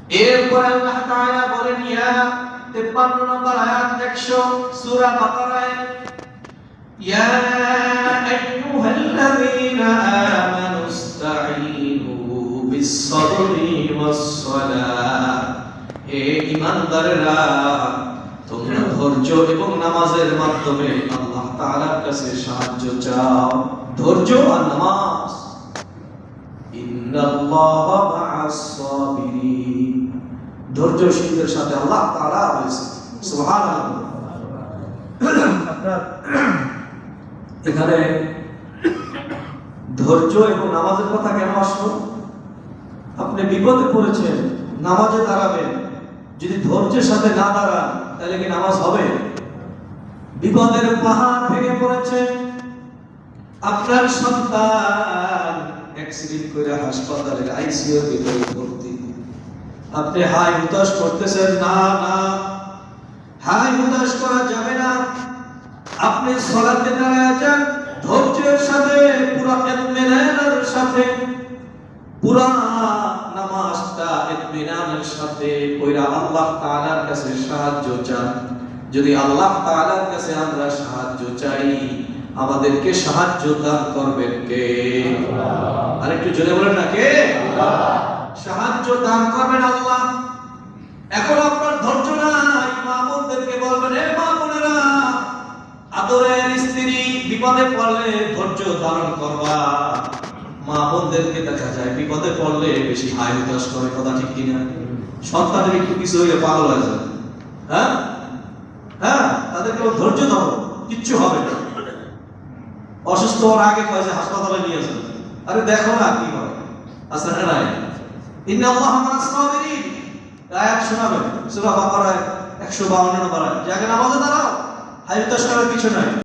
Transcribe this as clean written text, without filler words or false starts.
এরপর আল্লাহ তাআলা বলেন ইয়া 53 নম্বর আয়াত 100 সূরা বাকারায় ইয়া আইয়ুহাল্লাযীনা আমানুস্তাঈনু বিস-সাবরি ওয়াস-সালাহ। হে ঈমানদাররা, তোমরা ধৈর্য এবং নামাজের মাধ্যমে আল্লাহ তাআলার কাছে সাহায্য চাও। ধৈর্য আর নামাজ। ইন্নাল্লাহা মা'আস-সাবিরিন। ধৈর্যশীলদের সাথে আল্লাহ তাআলা রয়েছে। সুবহানাল্লাহ। আপনার এখানে ধৈর্য এবং নামাজের কথা কেন আসলো? আপনি বিপদে পড়েছেন, নামাজে দাঁড়াবেন, যদি ধৈর্যের সাথে না দাঁড়ান তাহলে কি নামাজ হবে? বিপদের পাহাড় ভেঙে পড়েছে, আপনার সন্তান অ্যাক্সিডেন্ট করে হাসপাতালের আইসিইউর ভিতরে ভর্তি, আপনি হাই হুতাশ করতেছেন, না না হাই হুতাশ করা যাবে না। আপনি সালাতে দাঁড়ায় যান ধৈর্যের সাথে, পুরো ইতমিনানের সাথে, পুরো নামাজটা ইতমিনানের সাথে কইরা আল্লাহ তাআলার কাছে সাহায্য চান। যদি আল্লাহ তাআলার কাছে আমরা সাহায্য চাই, আমাদেরকে সাহায্য দান করবেন কে? আল্লাহ। আরেকটু জোরে বলেন না, কে? আল্লাহ। সাহায্য দান করবেন আল্লাহ। এখন আপনার ধৈর্য নাই, মা বোনদেরকে বলবেন, এ মা বোনেরা, আদরের স্ত্রী বিপদে পড়লে ধৈর্য ধারণ করবা। মা বোনদেরকে দেখা যায় বিপদে পড়লে বেশি হাই হুতাশ করে, কথা ঠিক কিনা? সন্তানের একটু কিছু হইলে পাগল হয়ে যায়। হ্যাঁ হ্যাঁ, তাদেরকে ধৈর্য ধরো, কিচ্ছু হবে না। অসুস্থ হওয়ার আগে কয় যে হাসপাতালে নিয়ে যাবে, আরে দেখো না কি হয়। আচ্ছা না নাই, ইন্নাল্লাহা মা'আস-সাবিরিন আয়াত শোনাবেন সূরা বাকারা 152 নম্বর আয়াত। যাকে নামাজে দাঁড়াও, হাই হুতাশ করার কিছু নাই।